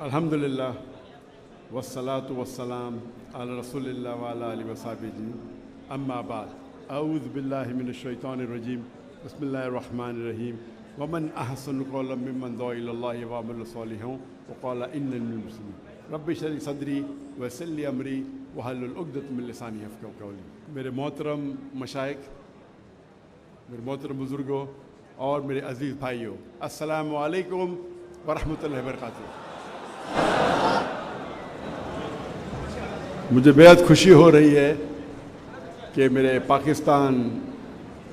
अल्हम्दुलिल्लाह वस्सलातु वस्सलाम अला रसूलिल्लाह व अला आलिहि व सहबिही अम्मा बाद अऊज़ु बिल्लाहि मिनश शैतानिर रजीम बिस्मिल्लाहिर रहमानिर रहीम वमन अहसनु क़ौलन मिम्मन दुआ इलल्लाहि व अमिला सालिहान व क़ाला इन्ननी मिनल मुस्लिमीन रब्बि इश्रह ली सदरी व यस्सिर ली अमरी वहलुल उक़दतम मिन लिसानी यफ़क़हू क़ौली। मेरे मोहतरम मशाइख़, मेरे मोहतरम बुज़ुर्गों और मेरे अज़ीज़ भाइयों, अस्सलामु अलैकुम व रहमतुल्लाहि व बरकातुहू। मुझे बेहद खुशी हो रही है कि मेरे पाकिस्तान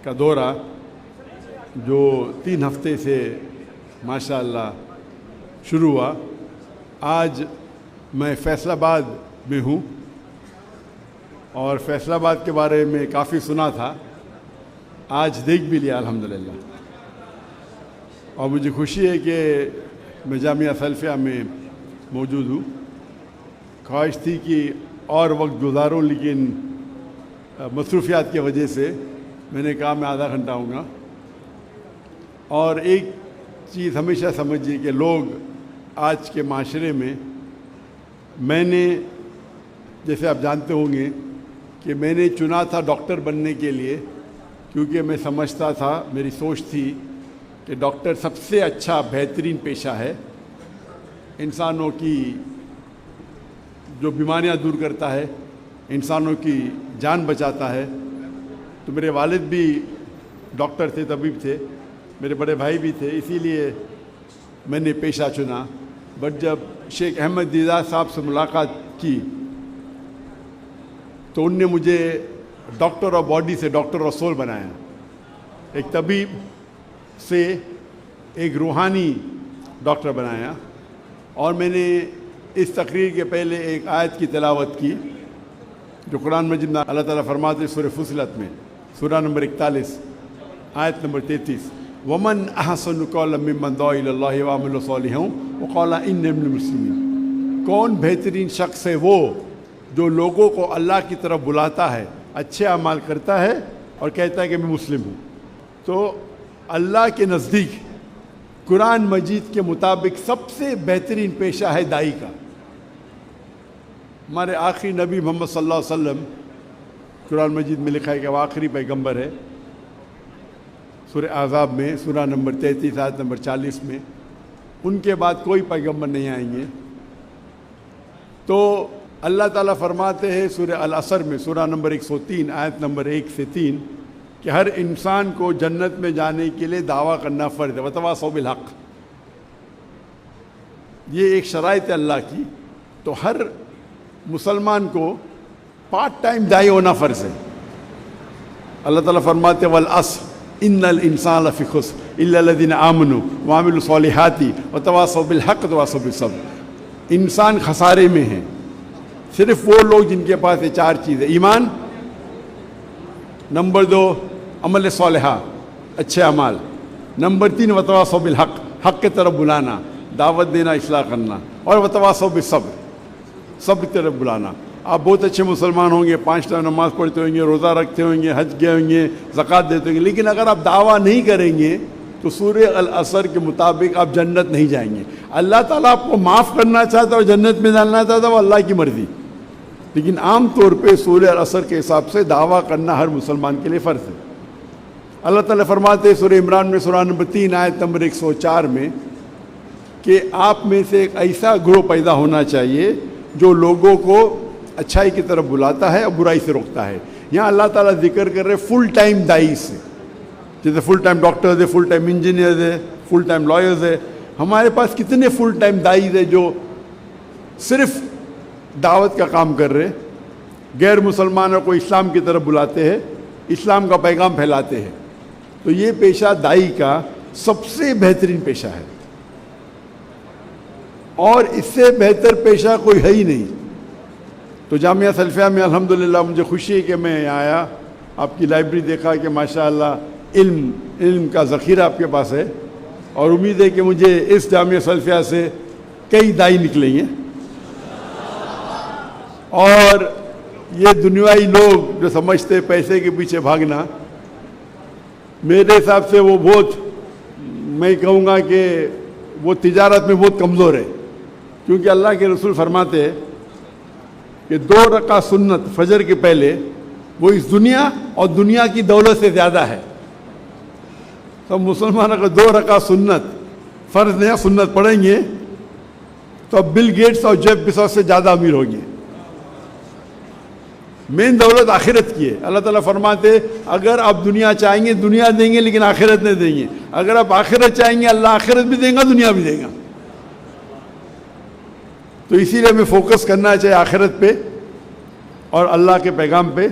का दौरा जो 3 हफ्ते से माशाअल्लाह शुरू हुआ, आज मैं फैसलाबाद में हूँ और फैसलाबाद के बारे में काफ़ी सुना था, आज देख भी लिया अल्हम्दुलिल्लाह। और मुझे खुशी है कि मैं जामिया सल्फिया में मौजूद हूँ। ख्वाहिश थी कि और वक्त गुजारूँ, लेकिन मसरूफियात की वजह से मैंने कहा मैं आधा घंटा आऊँगा। और एक चीज़ हमेशा समझिए कि लोग आज के माशरे में, मैंने जैसे आप जानते होंगे कि मैंने चुना था डॉक्टर बनने के लिए, क्योंकि मैं समझता था, मेरी सोच थी कि डॉक्टर सबसे अच्छा बेहतरीन पेशा है, इंसानों की जो बीमारियां दूर करता है, इंसानों की जान बचाता है। तो मेरे वालिद भी डॉक्टर थे, तबीब थे, मेरे बड़े भाई भी थे, इसीलिए मैंने पेशा चुना। बट जब शेख अहमद दीदार साहब से मुलाकात की तो उनने मुझे डॉक्टर ऑफ बॉडी से डॉक्टर ऑफ सोल बनाया। एक तबीब से एक रूहानी डॉक्टर बनाया। और मैंने इस तकरीर के पहले एक आयत की तिलावत की जो कुरान मजीद में अल्लाह ताला फरमाते हैं सूरह फुसिलत में, सूरह नंबर 41 आयत नंबर 33, वमन अहसनु क़ौलन मिम्मन दुआ इलल्लाहि व अमिला सालिहान व क़ाला इन्नी मिनल मुस्लिमीन। कौन बेहतरीन शख्स है वो जो लोगों को अल्लाह की तरफ बुलाता है, अच्छे अमाल करता है और कहता है कि मैं मुस्लिम हूँ। तो अल्लाह के नज़दीक कुरान मजीद के मुताबिक सबसे बेहतरीन पेशा है दाई का। हमारे आखिरी नबी मोहम्मद सल्लल्लाहु अलैहि वसल्लम, कुरान मजीद में लिखा है कि वो आखिरी पैगंबर है। सूरह आज़ाब में सूरह नंबर 33 आयत नंबर 40 में, उनके बाद कोई पैगंबर नहीं आएंगे। तो अल्लाह ताला फरमाते हैं सूरह अल असर में सूरह नंबर 103 आयत नंबर 1 से 3 कि हर इंसान को जन्नत में जाने के लिए दावा करना फ़र्ज़ है, वतवासौ बिल हक़। ये एक शराइत है अल्लाह की। तो हर मुसलमान को पार्ट टाइम दाई होना फ़र्ज़ है। अल्लाह ताला फरमाते वल अस्र इन्नल इंसान लफ़ी खुस्र इल्ला लज़ीना आमनू व अमिलू सॉलिहाती व तवासौ बिल हक़ व तवासौ बिस सब्र। इंसान खसारे में है, सिर्फ वो लोग जिनके पास ये 4 चीज़ें, ईमान, नंबर 2 अमल सालिहा, अच्छे अमाल, नंबर 3 वतवासौ बिल हक़, हक़ की तरफ बुलाना, दावत देना, इस्लाह करना, और वतवासौ बिस सब्र, सब्र की तरफ बुलाना। आप बहुत अच्छे मुसलमान होंगे, 5 टाइम नमाज़ पढ़ते होंगे, रोज़ा रखते होंगे, हज गए होंगे, ज़कात देते होंगे, लेकिन अगर आप दावा नहीं करेंगे तो सूरह अल असर के मुताबिक आप जन्नत नहीं जाएंगे। अल्लाह ताला आपको माफ़ करना चाहता है और जन्नत में डालना चाहता है, वो अल्लाह की मर्ज़ी। लेकिन आम तौर पे सूरह अल असर के हिसाब से दावा करना हर मुसलमान के लिए फ़र्ज़ है। अल्लाह ताला फरमाते हैं सूरह इमरान में सूरह नंबर 3 आयत नंबर 104 में कि आप में से एक ऐसा ग्रोह पैदा होना चाहिए जो लोगों को अच्छाई की तरफ बुलाता है और बुराई से रोकता है। यहाँ अल्लाह ताला जिक्र कर रहे फुल टाइम दाई से, जैसे फुल टाइम डॉक्टर्स है, फुल टाइम इंजीनियर्स है, फुल टाइम लॉयर्स है। हमारे पास कितने फुल टाइम दाई है जो सिर्फ दावत का काम कर रहे, गैर मुसलमानों को इस्लाम की तरफ बुलाते हैं, इस्लाम का पैगाम फैलाते हैं। तो ये पेशा दाई का सबसे बेहतरीन पेशा है और इससे बेहतर पेशा कोई है ही नहीं। तो जामिया सल्फिया में अल्हम्दुलिल्लाह मुझे खुशी है कि मैं यहाँ आया, आपकी लाइब्रेरी देखा कि माशाअल्लाह इल्म का ज़ख़ीरा आपके पास है, और उम्मीद है कि मुझे इस जामिया सल्फिया से कई दाई निकलेंगे। और ये दुनियाई लोग जो समझते पैसे के पीछे भागना, मेरे हिसाब से वो बहुत, मैं कहूँगा कि वो तिजारत में बहुत कमज़ोर है। کیونکہ اللہ کے رسول فرماتے ہیں کہ 2 رکعت سنت فجر کے پہلے وہ اس دنیا اور دنیا کی دولت سے زیادہ ہے. تو مسلمان اگر 2 رکعت سنت فرض نہیں سنت پڑھیں گے تو اب بل گیٹس اور جیف بیزوس سے زیادہ امیر ہوں گے. مین دولت آخرت کی ہے. اللہ تعالیٰ فرماتے اگر آپ دنیا چاہیں گے دنیا دیں گے لیکن آخرت نہیں دیں گے. اگر آپ آخرت چاہیں گے اللہ آخرت بھی دیں گا دنیا بھی دے گا. تو اسی لیے ہمیں فوکس کرنا چاہیے آخرت پہ اور اللہ کے پیغام پہ.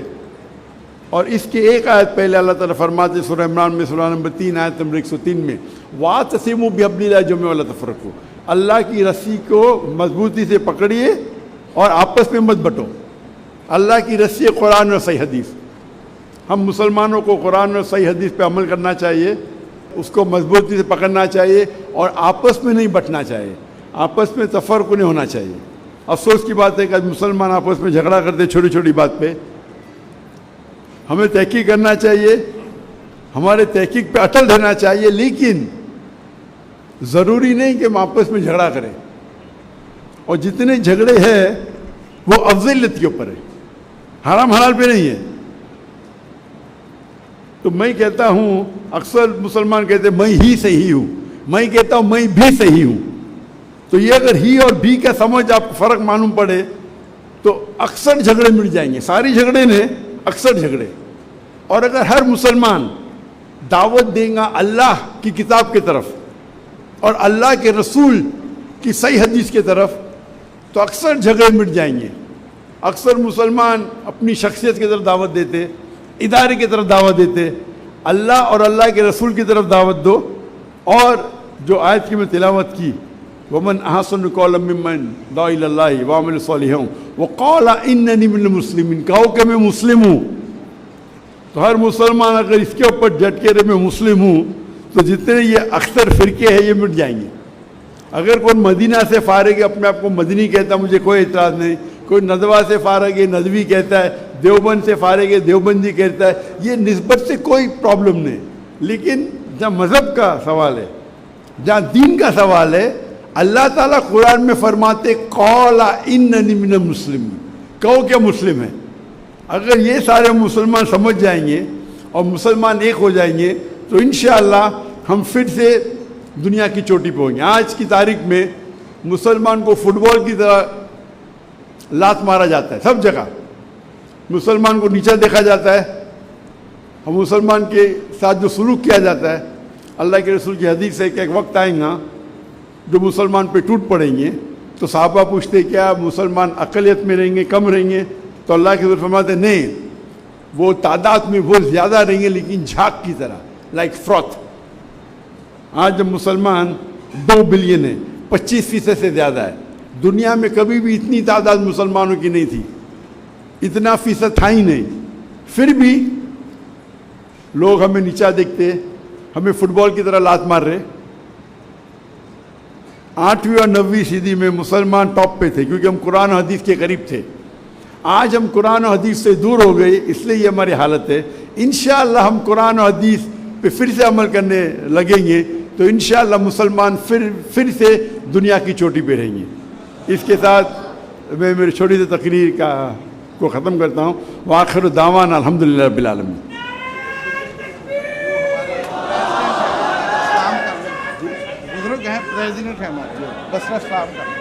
اور اس کے ایک آیت پہلے اللہ تعالیٰ فرماتے سورہ عمران میں سورہ نمبر 3 آیت نمبر 103 میں وَاعْتَصِمُوا بِحَبْلِ اللَّهِ جَمِيعًا وَلَا تَفَرَّقُوا. اللہ کی رسی کو مضبوطی سے پکڑیے اور آپس میں مت بٹو. اللہ کی رسی قرآن اور صحیح حدیث. ہم مسلمانوں کو قرآن اور صحیح حدیث پہ عمل کرنا چاہیے, اس کو مضبوطی سے پکڑنا چاہیے اور آپس میں نہیں بٹنا چاہیے, آپس میں تفرق نہیں ہونا چاہیے. افسوس کی بات ہے کہ مسلمان آپس میں جھگڑا کرتے چھوٹی چھوٹی بات پہ. ہمیں تحقیق کرنا چاہیے, ہمارے تحقیق پہ اٹل رہنا چاہیے, لیکن ضروری نہیں کہ ہم آپس میں جھگڑا کریں. اور جتنے جھگڑے ہیں وہ افضلیت کے اوپر ہے, حرام حلال پہ نہیں ہے. تو میں کہتا ہوں, اکثر مسلمان کہتے ہیں میں ہی صحیح ہوں, میں کہتا ہوں میں بھی صحیح ہوں. تو یہ اگر ہی اور بھی کا سمجھ آپ کو فرق معلوم پڑے تو اکثر جھگڑے مٹ جائیں گے. ساری جھگڑے نے اکثر جھگڑے. اور اگر ہر مسلمان دعوت دیں گا اللہ کی کتاب کی طرف اور اللہ کے رسول کی صحیح حدیث کی طرف تو اکثر جھگڑے مٹ جائیں گے. اکثر مسلمان اپنی شخصیت کی طرف دعوت دیتے, ادارے کی طرف دعوت دیتے. اللہ اور اللہ کے رسول کی طرف دعوت دو. اور جو آیت کی میں تلاوت کی وَمَنْ أَحْسَنُ قَوْلًا مِّمَّنْ دَعَا إِلَى اللَّهِ وَعَمِلَ صَالِحًا وَقَالَ إِنَّنِي مِنَ الْمُسْلِمِينَ, کہو کہ میں مسلم ہوں. تو ہر مسلمان اگر اس کے اوپر ڈٹ کے رہے میں مسلم ہوں تو جتنے یہ اکثر فرقے ہیں یہ مٹ جائیں گے. اگر کوئی مدینہ سے فارغ ہے اپنے آپ کو مدنی کہتا ہے مجھے کوئی اعتراض نہیں, کوئی ندوہ سے فارغ ہے ندوی کہتا ہے, دیوبند سے فارغ ہے دیوبندی کہتا ہے, یہ نسبت سے کوئی پرابلم نہیں. لیکن جہاں مذہب کا سوال ہے, جہاں دین کا سوال ہے, اللہ تعالیٰ قرآن میں فرماتے قَالَ إِنَّنِي مِنَ الْمُسْلِمِينَ, کہو کہ مسلم ہے. اگر یہ سارے مسلمان سمجھ جائیں گے اور مسلمان ایک ہو جائیں گے تو انشاءاللہ ہم پھر سے دنیا کی چوٹی پہ ہوں گے. آج کی تاریخ میں مسلمان کو فٹ بال کی طرح لات مارا جاتا ہے سب جگہ, مسلمان کو نیچا دیکھا جاتا ہے, اور مسلمان کے ساتھ جو سلوک کیا جاتا ہے. اللہ کے رسول کی حدیث ہے کہ ایک وقت آئیں گا جو مسلمان پہ ٹوٹ پڑیں گے تو صحابہ پوچھتے کیا مسلمان اقلیت میں رہیں گے کم رہیں گے؟ تو اللہ کے رسول فرماتے نہیں, وہ تعداد میں وہ زیادہ رہیں گے لیکن جھاگ کی طرح, لائک فروتھ. آج جب مسلمان 2 بلین ہے, 25% سے زیادہ ہے. دنیا میں کبھی بھی اتنی تعداد مسلمانوں کی نہیں تھی, اتنا فیصد تھا ہی نہیں. پھر بھی لوگ ہمیں نیچا دیکھتے, ہمیں فٹ بال کی طرح لات مار رہے. 8ویں اور 9ویں صدی میں مسلمان ٹاپ پہ تھے کیونکہ ہم قرآن و حدیث کے قریب تھے. آج ہم قرآن و حدیث سے دور ہو گئے, اس لیے یہ ہماری حالت ہے. انشاءاللہ ہم قرآن و حدیث پہ پھر سے عمل کرنے لگیں گے تو انشاءاللہ مسلمان پھر سے دنیا کی چوٹی پہ رہیں گے. اس کے ساتھ میں میری چھوٹی سی تقریر کو ختم کرتا ہوں. وآخر دعوانا الحمدللہ رب العالمین. بزرگ ہیں, پریزیڈنٹ ہیں ہمارے بصرہ اسلام کا.